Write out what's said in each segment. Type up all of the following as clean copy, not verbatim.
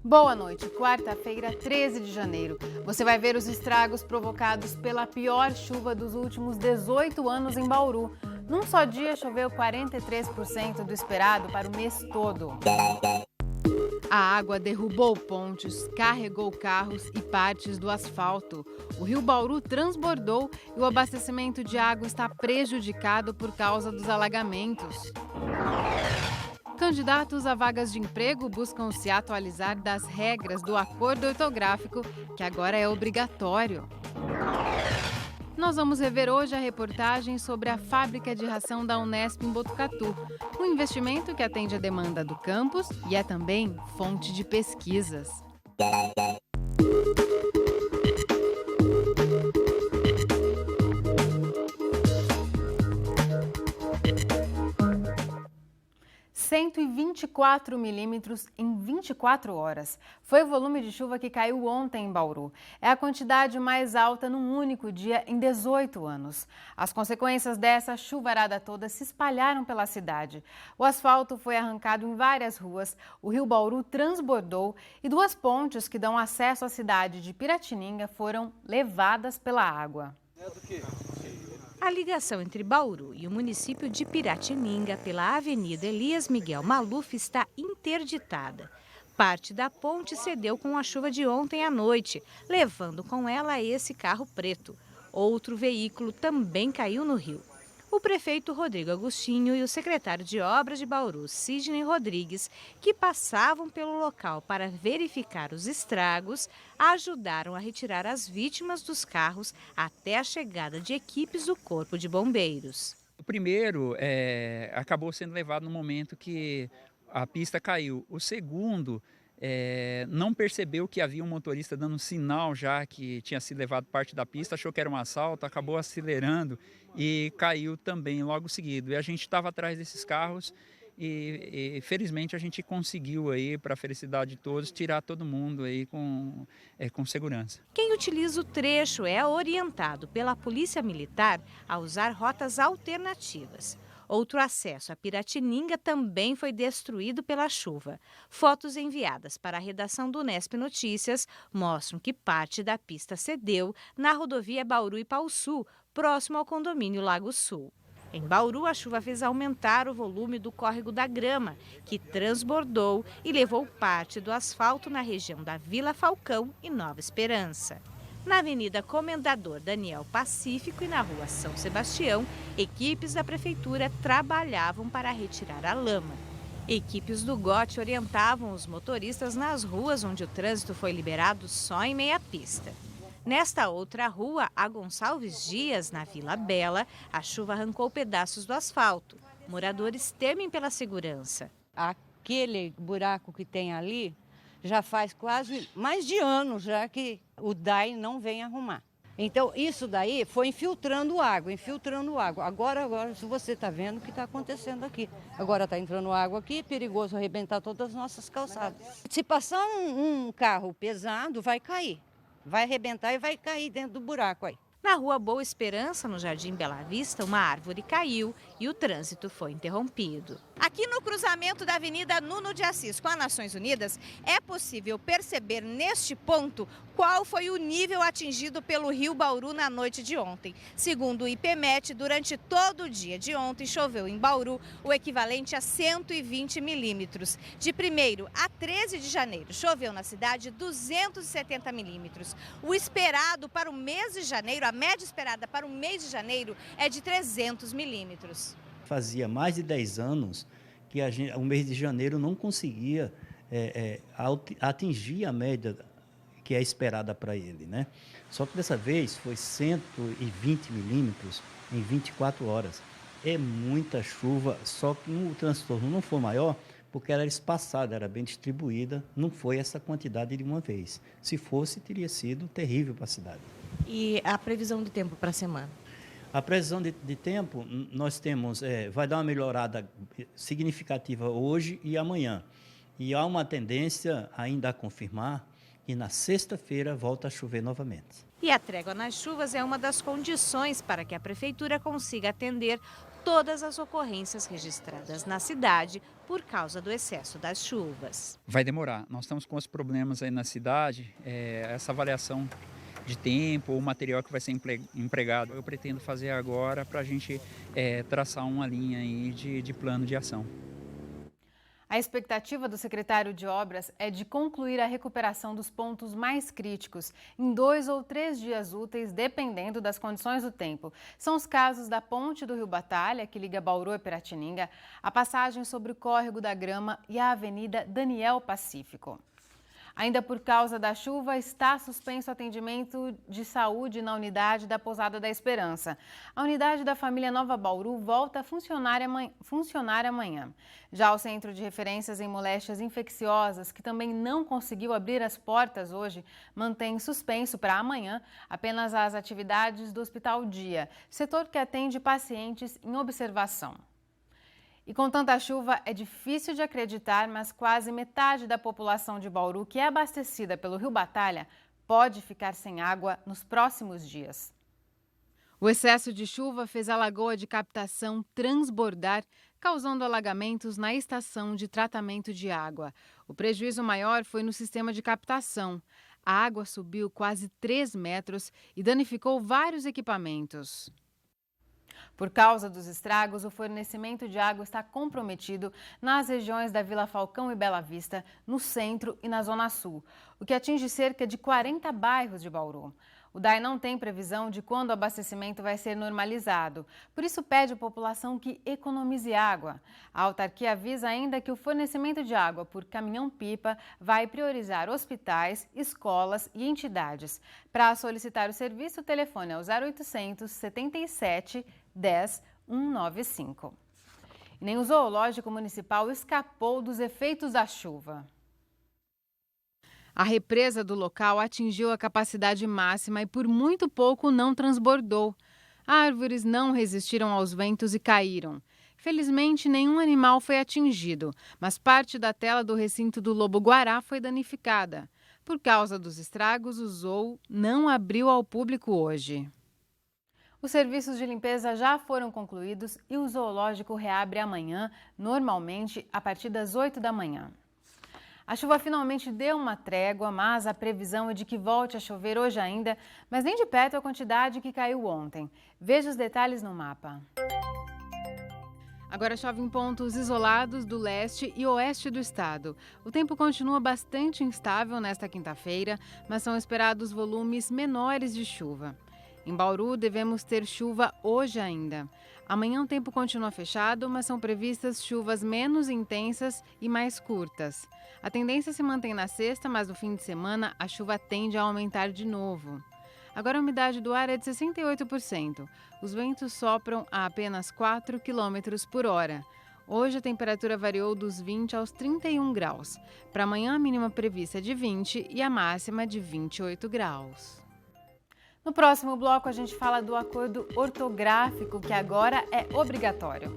Boa noite, quarta-feira, 13 de janeiro. Você vai ver os estragos provocados pela pior chuva dos últimos 18 anos em Bauru. Num só dia, choveu 43% do esperado para o mês todo. A água derrubou pontes, carregou carros e partes do asfalto. O rio Bauru transbordou e o abastecimento de água está prejudicado por causa dos alagamentos. Candidatos a vagas de emprego buscam se atualizar das regras do acordo ortográfico, que agora é obrigatório. Nós vamos rever hoje a reportagem sobre a fábrica de ração da Unesp em Botucatu, um investimento que atende a demanda do campus e é também fonte de pesquisas. 124 milímetros em 24 horas. Foi o volume de chuva que caiu ontem em Bauru. É a quantidade mais alta num único dia em 18 anos. As consequências dessa chuvarada toda se espalharam pela cidade. O asfalto foi arrancado em várias ruas, o rio Bauru transbordou e duas pontes que dão acesso à cidade de Piratininga foram levadas pela água. A ligação entre Bauru e o município de Piratininga pela Avenida Elias Miguel Maluf está interditada. Parte da ponte cedeu com a chuva de ontem à noite, levando com ela esse carro preto. Outro veículo também caiu no rio. O prefeito Rodrigo Agostinho e o secretário de Obras de Bauru, Sidney Rodrigues, que passavam pelo local para verificar os estragos, ajudaram a retirar as vítimas dos carros até a chegada de equipes do Corpo de Bombeiros. O primeiro acabou sendo levado no momento que a pista caiu. O segundo não percebeu que havia um motorista dando um sinal já que tinha sido levado parte da pista, achou que era um assalto, acabou acelerando e caiu também logo seguido. E a gente estava atrás desses carros e felizmente a gente conseguiu aí, para a felicidade de todos, tirar todo mundo aí com segurança. Quem utiliza o trecho é orientado pela Polícia Militar a usar rotas alternativas. Outro acesso a Piratininga também foi destruído pela chuva. Fotos enviadas para a redação do Unesp Notícias mostram que parte da pista cedeu na rodovia Bauru-Ipauçu, próximo ao condomínio Lago Sul. Em Bauru, a chuva fez aumentar o volume do córrego da Grama, que transbordou e levou parte do asfalto na região da Vila Falcão e Nova Esperança. Na Avenida Comendador Daniel Pacífico e na Rua São Sebastião, equipes da Prefeitura trabalhavam para retirar a lama. Equipes do GOT orientavam os motoristas nas ruas onde o trânsito foi liberado só em meia pista. Nesta outra rua, a Gonçalves Dias, na Vila Bela, a chuva arrancou pedaços do asfalto. Moradores temem pela segurança. Aquele buraco que tem ali já faz quase mais de ano já que o DAI não vem arrumar. Então, isso daí foi infiltrando água. Agora se você está vendo o que está acontecendo aqui. Agora está entrando água aqui, é perigoso arrebentar todas as nossas calçadas. Se passar um carro pesado, vai cair. Vai arrebentar e vai cair dentro do buraco aí. Na Rua Boa Esperança, no Jardim Bela Vista, uma árvore caiu e o trânsito foi interrompido. Aqui no cruzamento da Avenida Nuno de Assis com as Nações Unidas, é possível perceber neste ponto qual foi o nível atingido pelo rio Bauru na noite de ontem. Segundo o IPMET, durante todo o dia de ontem choveu em Bauru o equivalente a 120 milímetros. De 1º a 13 de janeiro, choveu na cidade 270 milímetros. O esperado para o mês de janeiro, a média esperada para o mês de janeiro é de 300 milímetros. Fazia mais de 10 anos que o mês de janeiro não conseguia atingir a média que é esperada para ele, né? Só que dessa vez foi 120 milímetros em 24 horas. É muita chuva, só que o transtorno não foi maior porque ela era espaçada, era bem distribuída, não foi essa quantidade de uma vez. Se fosse, teria sido terrível para a cidade. E a previsão do tempo para a semana? A previsão de tempo, nós temos, vai dar uma melhorada significativa hoje e amanhã. E há uma tendência ainda a confirmar que na sexta-feira volta a chover novamente. E a trégua nas chuvas é uma das condições para que a Prefeitura consiga atender todas as ocorrências registradas na cidade por causa do excesso das chuvas. Vai demorar. Nós estamos com os problemas aí na cidade, essa avaliação de tempo, o material que vai ser empregado. Eu pretendo fazer agora para a gente traçar uma linha aí de plano de ação. A expectativa do secretário de Obras é de concluir a recuperação dos pontos mais críticos em 2 ou 3 dias úteis, dependendo das condições do tempo. São os casos da Ponte do Rio Batalha, que liga Bauru a Piratininga, a passagem sobre o Córrego da Grama e a Avenida Daniel Pacífico. Ainda por causa da chuva, está suspenso o atendimento de saúde na unidade da Pousada da Esperança. A unidade da família Nova Bauru volta a funcionar amanhã. Já o Centro de Referências em Moléstias Infecciosas, que também não conseguiu abrir as portas hoje, mantém suspenso para amanhã apenas as atividades do Hospital Dia, setor que atende pacientes em observação. E com tanta chuva, é difícil de acreditar, mas quase metade da população de Bauru, que é abastecida pelo Rio Batalha, pode ficar sem água nos próximos dias. O excesso de chuva fez a lagoa de captação transbordar, causando alagamentos na estação de tratamento de água. O prejuízo maior foi no sistema de captação. A água subiu quase 3 metros e danificou vários equipamentos. Por causa dos estragos, o fornecimento de água está comprometido nas regiões da Vila Falcão e Bela Vista, no centro e na Zona Sul, o que atinge cerca de 40 bairros de Bauru. O DAI não tem previsão de quando o abastecimento vai ser normalizado, por isso pede à população que economize água. A autarquia avisa ainda que o fornecimento de água por caminhão-pipa vai priorizar hospitais, escolas e entidades. Para solicitar o serviço, o telefone é o 0800 77 10 195. E nem o zoológico municipal escapou dos efeitos da chuva. A represa do local atingiu a capacidade máxima e por muito pouco não transbordou. Árvores não resistiram aos ventos e caíram. Felizmente, nenhum animal foi atingido, mas parte da tela do recinto do lobo-guará foi danificada. Por causa dos estragos, o zoo não abriu ao público hoje. Os serviços de limpeza já foram concluídos e o zoológico reabre amanhã, normalmente a partir das 8 da manhã. A chuva finalmente deu uma trégua, mas a previsão é de que volte a chover hoje ainda, mas nem de perto a quantidade que caiu ontem. Veja os detalhes no mapa. Agora chove em pontos isolados do leste e oeste do estado. O tempo continua bastante instável nesta quinta-feira, mas são esperados volumes menores de chuva. Em Bauru, devemos ter chuva hoje ainda. Amanhã o tempo continua fechado, mas são previstas chuvas menos intensas e mais curtas. A tendência se mantém na sexta, mas no fim de semana a chuva tende a aumentar de novo. Agora a umidade do ar é de 68%. Os ventos sopram a apenas 4 km por hora. Hoje a temperatura variou dos 20 aos 31 graus. Para amanhã a mínima prevista é de 20 e a máxima de 28 graus. No próximo bloco, a gente fala do acordo ortográfico, que agora é obrigatório.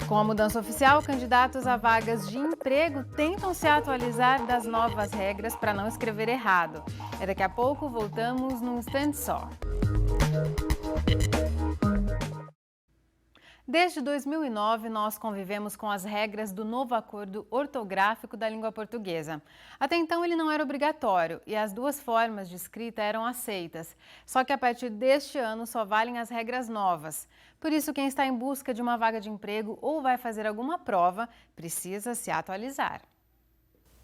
Com a mudança oficial, candidatos a vagas de emprego tentam se atualizar das novas regras para não escrever errado. Daqui a pouco, voltamos num instante só. Desde 2009, nós convivemos com as regras do novo acordo ortográfico da língua portuguesa. Até então, ele não era obrigatório e as duas formas de escrita eram aceitas. Só que a partir deste ano só valem as regras novas. Por isso, quem está em busca de uma vaga de emprego ou vai fazer alguma prova, precisa se atualizar.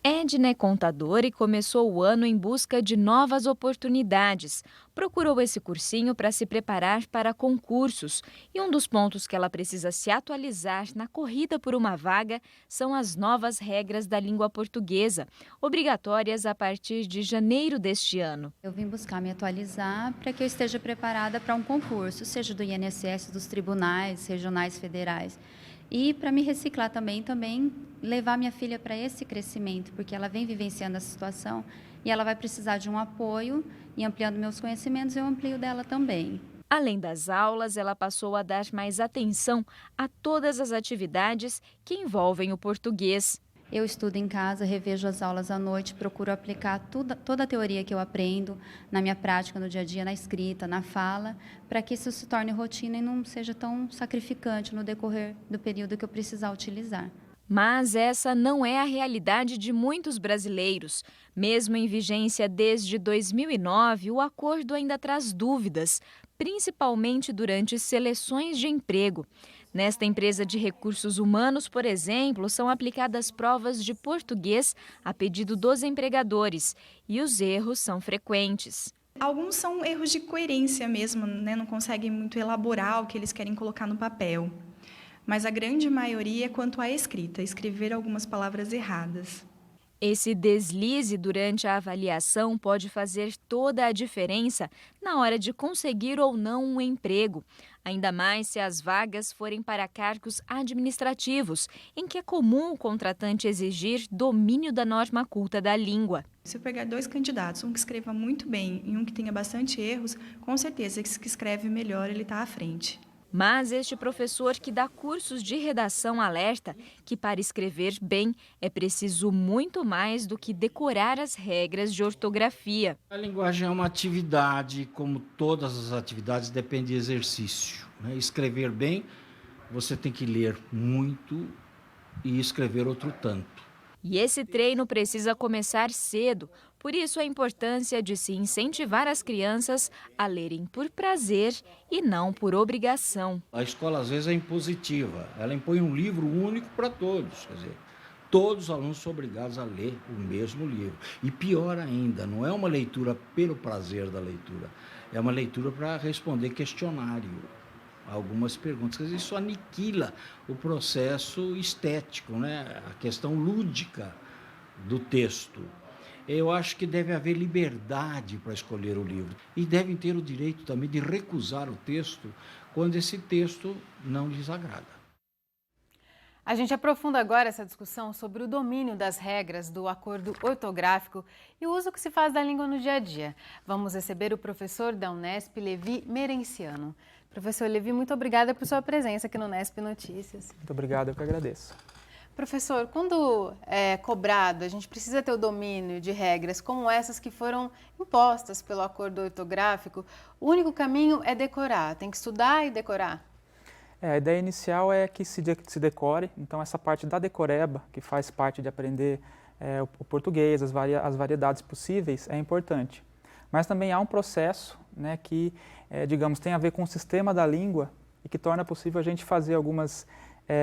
Edna é contadora e começou o ano em busca de novas oportunidades. Procurou esse cursinho para se preparar para concursos. E um dos pontos que ela precisa se atualizar na corrida por uma vaga são as novas regras da língua portuguesa, obrigatórias a partir de janeiro deste ano. Eu vim buscar me atualizar para que eu esteja preparada para um concurso, seja do INSS, dos tribunais regionais, federais. E para me reciclar também levar minha filha para esse crescimento, porque ela vem vivenciando essa situação e ela vai precisar de um apoio e ampliando meus conhecimentos, eu amplio dela também. Além das aulas, ela passou a dar mais atenção a todas as atividades que envolvem o português. Eu estudo em casa, revejo as aulas à noite, procuro aplicar toda a teoria que eu aprendo na minha prática, no dia a dia, na escrita, na fala, para que isso se torne rotina e não seja tão sacrificante no decorrer do período que eu precisar utilizar. Mas essa não é a realidade de muitos brasileiros. Mesmo em vigência desde 2009, o acordo ainda traz dúvidas, principalmente durante seleções de emprego. Nesta empresa de recursos humanos, por exemplo, são aplicadas provas de português a pedido dos empregadores e os erros são frequentes. Alguns são erros de coerência mesmo, né? Não conseguem muito elaborar o que eles querem colocar no papel. Mas a grande maioria é quanto à escrita, escrever algumas palavras erradas. Esse deslize durante a avaliação pode fazer toda a diferença na hora de conseguir ou não um emprego, ainda mais se as vagas forem para cargos administrativos, em que é comum o contratante exigir domínio da norma culta da língua. Se eu pegar 2 candidatos, um que escreva muito bem e um que tenha bastante erros, com certeza esse que escreve melhor ele está à frente. Mas este professor que dá cursos de redação alerta que para escrever bem é preciso muito mais do que decorar as regras de ortografia. A linguagem é uma atividade, como todas as atividades, depende de exercício, né? Escrever bem, você tem que ler muito e escrever outro tanto. E esse treino precisa começar cedo, por isso a importância de se incentivar as crianças a lerem por prazer e não por obrigação. A escola às vezes é impositiva, ela impõe um livro único para todos, quer dizer, todos os alunos são obrigados a ler o mesmo livro. E pior ainda, não é uma leitura pelo prazer da leitura, é uma leitura para responder questionário, algumas perguntas. Quer dizer, isso aniquila o processo estético, né? A questão lúdica do texto. Eu acho que deve haver liberdade para escolher o livro. E devem ter o direito também de recusar o texto quando esse texto não lhes agrada. A gente aprofunda agora essa discussão sobre o domínio das regras do acordo ortográfico e o uso que se faz da língua no dia a dia. Vamos receber o professor da Unesp, Levi Merenciano. Professor Levi, muito obrigada por sua presença aqui no Unesp Notícias. Muito obrigado, eu que agradeço. Professor, quando é cobrado, a gente precisa ter o domínio de regras como essas que foram impostas pelo acordo ortográfico, o único caminho é decorar, tem que estudar e decorar? A ideia inicial é que se decore, então essa parte da decoreba, que faz parte de aprender o português, as variedades possíveis, é importante. Mas também há um processo, né, que, digamos, tem a ver com o sistema da língua e que torna possível a gente fazer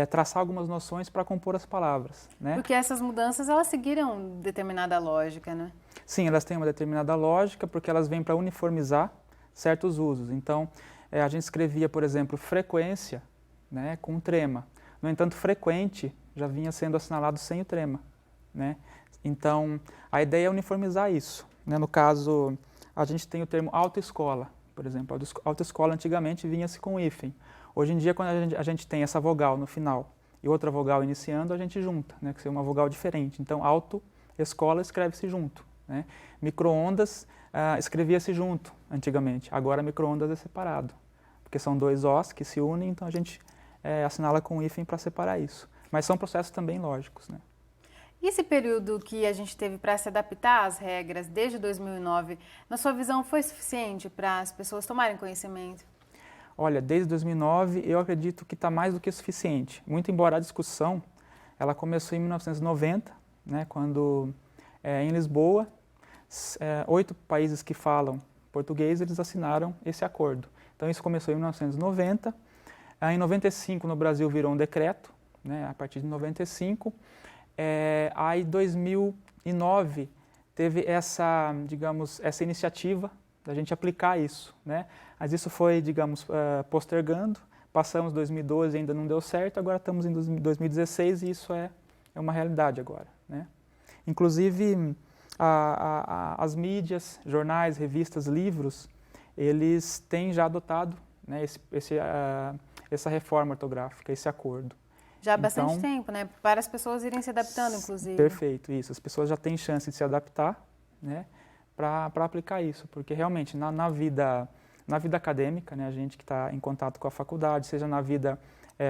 traçar algumas noções para compor as palavras, né? Porque essas mudanças, elas seguiram determinada lógica, né? Sim, elas têm uma determinada lógica porque elas vêm para uniformizar certos usos. Então, a gente escrevia, por exemplo, frequência, né, com trema. No entanto, frequente já vinha sendo assinalado sem o trema, né? Então, a ideia é uniformizar isso, né? No caso, a gente tem o termo autoescola, por exemplo. Autoescola antigamente vinha-se com hífen. Hoje em dia, quando a gente tem essa vogal no final e outra vogal iniciando, a gente junta, né, que é uma vogal diferente. Então, autoescola escreve-se junto, né? Micro-ondas escrevia-se junto antigamente. Agora, micro-ondas é separado, porque são 2 Os que se unem, então a gente assinala com hífen para separar isso. Mas são processos também lógicos, né? E esse período que a gente teve para se adaptar às regras desde 2009, na sua visão, foi suficiente para as pessoas tomarem conhecimento? Olha, desde 2009 eu acredito que está mais do que suficiente. Muito embora a discussão, ela começou em 1990, né, quando em Lisboa, 8 países que falam português, eles assinaram esse acordo. Então isso começou em 1990, em 95 no Brasil virou um decreto, né, a partir de 95, aí em 2009 teve essa iniciativa da gente aplicar isso, né? Mas isso foi, digamos, postergando, passamos 2012 ainda não deu certo, agora estamos em 2016 e isso é uma realidade agora, né? Inclusive, as mídias, jornais, revistas, livros, eles têm já adotado, né, essa reforma ortográfica, esse acordo. Já há bastante tempo, né? Para as pessoas irem se adaptando, inclusive. Perfeito, isso. As pessoas já têm chance de se adaptar, né, para aplicar isso, porque realmente na vida acadêmica, né, a gente que está em contato com a faculdade, seja na vida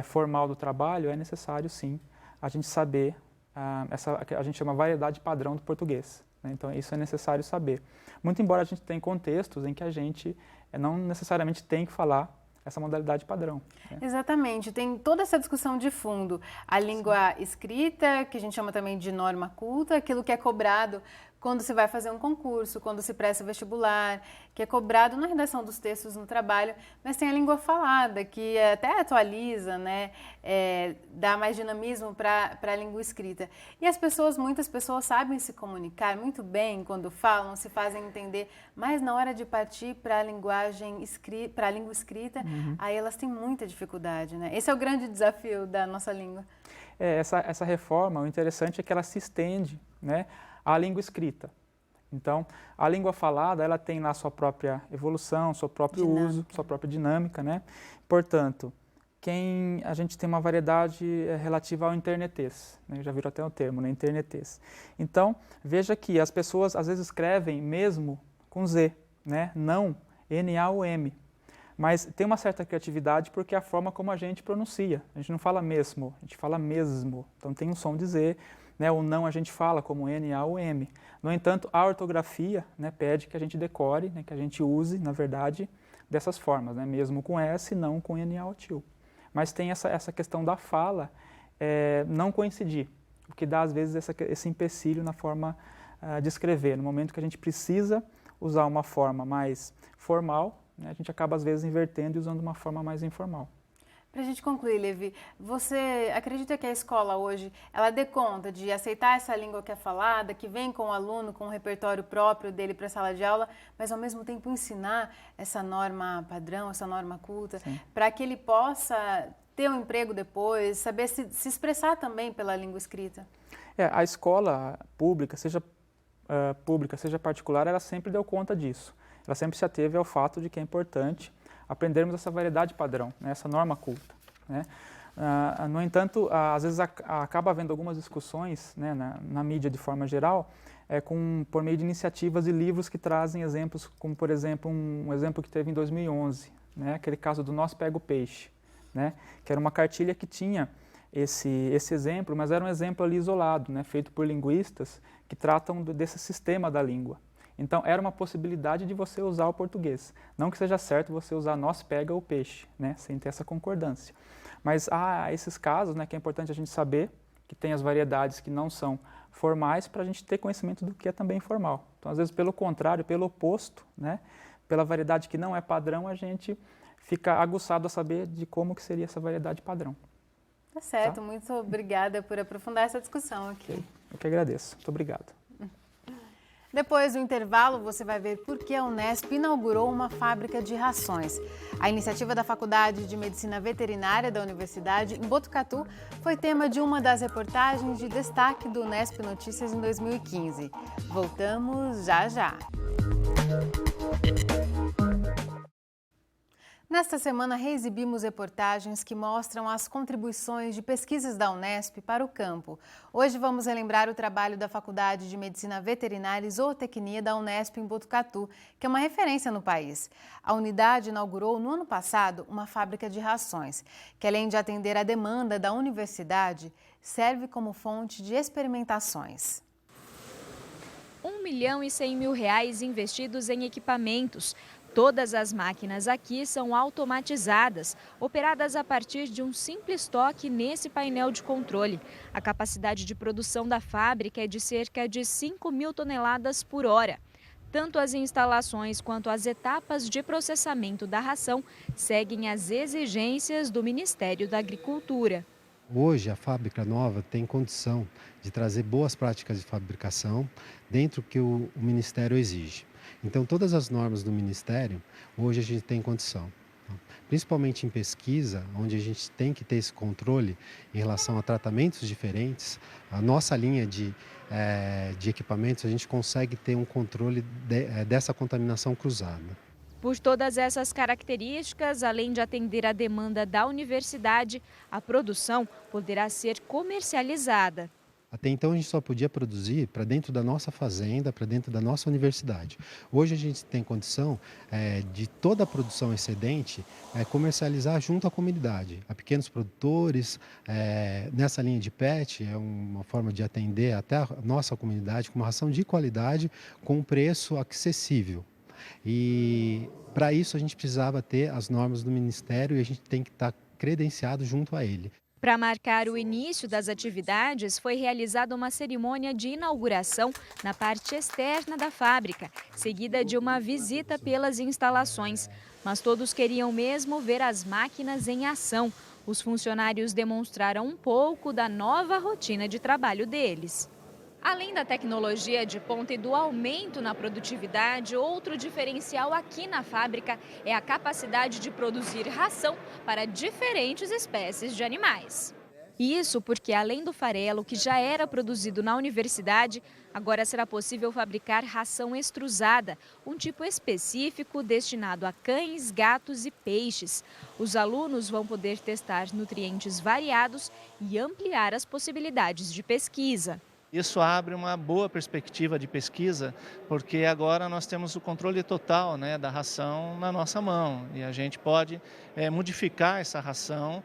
formal do trabalho, é necessário sim a gente saber a gente chama variedade padrão do português. Né? Então, isso é necessário saber. Muito embora a gente tenha contextos em que a gente não necessariamente tem que falar essa modalidade padrão. Né? Exatamente, tem toda essa discussão de fundo. A língua escrita, que a gente chama também de norma culta, aquilo que é cobrado quando você vai fazer um concurso, quando se presta vestibular, que é cobrado na redação dos textos no trabalho, mas tem a língua falada, que até atualiza, né, dá mais dinamismo para a língua escrita. E muitas pessoas sabem se comunicar muito bem quando falam, se fazem entender, mas na hora de partir para a linguagem para a língua escrita, aí elas têm muita dificuldade, né? Esse é o grande desafio da nossa língua. Essa reforma, o interessante é que ela se estende, né, à língua escrita. Então, a língua falada, ela tem lá sua própria evolução, seu próprio uso, sua própria dinâmica, né? Portanto, a gente tem uma variedade relativa ao internetês, né? Já viram até o termo, né? Internetês. Então, veja que as pessoas às vezes escrevem mesmo com Z, né? Não N-A-U-M. Mas tem uma certa criatividade porque é a forma como a gente pronuncia. A gente não fala mesmo, a gente fala mesmo. Então tem um som de Z, né? O não a gente fala como N-A-U-M. No entanto, a ortografia, né, pede que a gente decore, né, que a gente use, na verdade, dessas formas, né? Mesmo com S, não com N-A-U-T-U. Mas tem essa questão da fala não coincidir, o que dá às vezes esse empecilho na forma de escrever. No momento que a gente precisa usar uma forma mais formal, né, a gente acaba às vezes invertendo e usando uma forma mais informal. Para a gente concluir, Levi, você acredita que a escola hoje, ela dê conta de aceitar essa língua que é falada, que vem com o aluno, com o repertório próprio dele para a sala de aula, mas ao mesmo tempo ensinar essa norma padrão, essa norma culta, para que ele possa ter um emprego depois, saber se expressar também pela língua escrita? A escola pública, seja particular, ela sempre deu conta disso. Ela sempre se ateve ao fato de que é importante aprendermos essa variedade padrão, né, essa norma culta. Né? No entanto, às vezes acaba havendo algumas discussões, né, na mídia de forma geral, por meio de iniciativas e livros que trazem exemplos, como por exemplo, um exemplo que teve em 2011, né, aquele caso do Nós Pega o Peixe, né, que era uma cartilha que tinha esse exemplo, mas era um exemplo ali isolado, né, feito por linguistas que tratam desse sistema da língua. Então, era uma possibilidade de você usar o português. Não que seja certo você usar nós pega o peixe, né, sem ter essa concordância. Mas há esses casos, né, que é importante a gente saber que tem as variedades que não são formais para a gente ter conhecimento do que é também formal. Então, às vezes, pelo contrário, pelo oposto, né, pela variedade que não é padrão, a gente fica aguçado a saber de como que seria essa variedade padrão. Tá certo, muito obrigada por aprofundar essa discussão aqui. Eu que agradeço. Muito obrigado. Depois do intervalo, você vai ver por que a Unesp inaugurou uma fábrica de rações. A iniciativa da Faculdade de Medicina Veterinária da Universidade, em Botucatu, foi tema de uma das reportagens de destaque do Unesp Notícias em 2015. Voltamos já já. Nesta semana, reexibimos reportagens que mostram as contribuições de pesquisas da Unesp para o campo. Hoje vamos relembrar o trabalho da Faculdade de Medicina Veterinária e Zootecnia da Unesp em Botucatu, que é uma referência no país. A unidade inaugurou no ano passado uma fábrica de rações, que além de atender à demanda da universidade, serve como fonte de experimentações. R$ 1.100.000 investidos em equipamentos. Todas as máquinas aqui são automatizadas, operadas a partir de um simples toque nesse painel de controle. A capacidade de produção da fábrica é de cerca de 5.000 toneladas por hora. Tanto as instalações quanto as etapas de processamento da ração seguem as exigências do Ministério da Agricultura. Hoje a fábrica nova tem condição de trazer boas práticas de fabricação dentro do que o Ministério exige. Então, todas as normas do Ministério, hoje a gente tem condição. Principalmente em pesquisa, onde a gente tem que ter esse controle em relação a tratamentos diferentes, a nossa linha de equipamentos, a gente consegue ter um controle dessa contaminação cruzada. Por todas essas características, além de atender a demanda da universidade, a produção poderá ser comercializada. Até então a gente só podia produzir para dentro da nossa fazenda, para dentro da nossa universidade. Hoje a gente tem condição de toda a produção excedente comercializar junto à comunidade, a pequenos produtores, nessa linha de PET, é uma forma de atender até a nossa comunidade com uma ração de qualidade, com um preço acessível. E para isso a gente precisava ter as normas do Ministério e a gente tem que estar credenciado junto a ele. Para marcar o início das atividades, foi realizada uma cerimônia de inauguração na parte externa da fábrica, seguida de uma visita pelas instalações. Mas todos queriam mesmo ver as máquinas em ação. Os funcionários demonstraram um pouco da nova rotina de trabalho deles. Além da tecnologia de ponta e do aumento na produtividade, outro diferencial aqui na fábrica é a capacidade de produzir ração para diferentes espécies de animais. Isso porque, além do farelo, que já era produzido na universidade, agora será possível fabricar ração extrusada, um tipo específico destinado a cães, gatos e peixes. Os alunos vão poder testar nutrientes variados e ampliar as possibilidades de pesquisa. Isso abre uma boa perspectiva de pesquisa, porque agora nós temos o controle total, né, da ração na nossa mão. E a gente pode modificar essa ração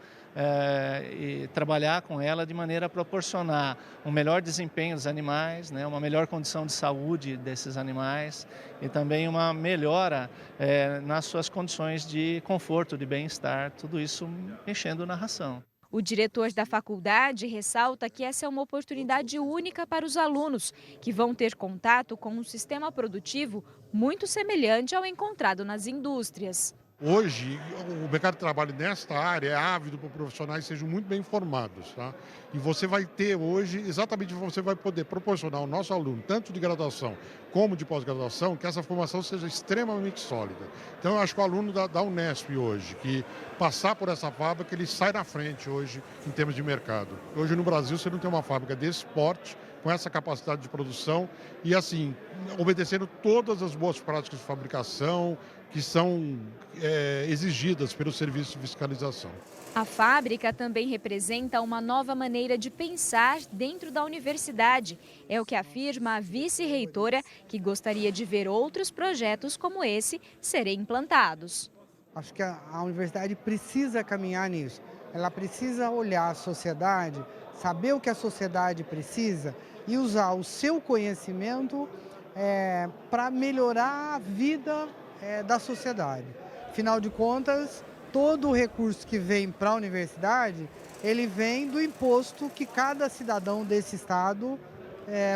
e trabalhar com ela de maneira a proporcionar um melhor desempenho dos animais, né, uma melhor condição de saúde desses animais e também uma melhora nas suas condições de conforto, de bem-estar, tudo isso mexendo na ração. O diretor da faculdade ressalta que essa é uma oportunidade única para os alunos, que vão ter contato com um sistema produtivo muito semelhante ao encontrado nas indústrias. Hoje, o mercado de trabalho nesta área é ávido para profissionais que sejam muito bem informados. Tá? E você vai ter hoje, exatamente, você vai poder proporcionar ao nosso aluno, tanto de graduação como de pós-graduação, que essa formação seja extremamente sólida. Então, eu acho que o aluno da Unesp hoje, que passar por essa fábrica, ele sai na frente hoje em termos de mercado. Hoje no Brasil, você não tem uma fábrica desse porte, com essa capacidade de produção e, assim, obedecendo todas as boas práticas de fabricação que são exigidas pelo serviço de fiscalização. A fábrica também representa uma nova maneira de pensar dentro da universidade. É o que afirma a vice-reitora, que gostaria de ver outros projetos como esse serem implantados. Acho que a universidade precisa caminhar nisso. Ela precisa olhar a sociedade, saber o que a sociedade precisa e usar o seu conhecimento para melhorar a vida da sociedade. Afinal de contas, todo o recurso que vem para a universidade, ele vem do imposto que cada cidadão desse estado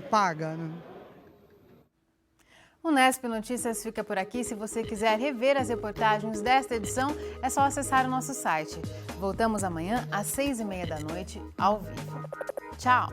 paga, né? O Unesp Notícias fica por aqui. Se você quiser rever as reportagens desta edição, é só acessar o nosso site. Voltamos amanhã às 6h30 da noite, ao vivo. Tchau!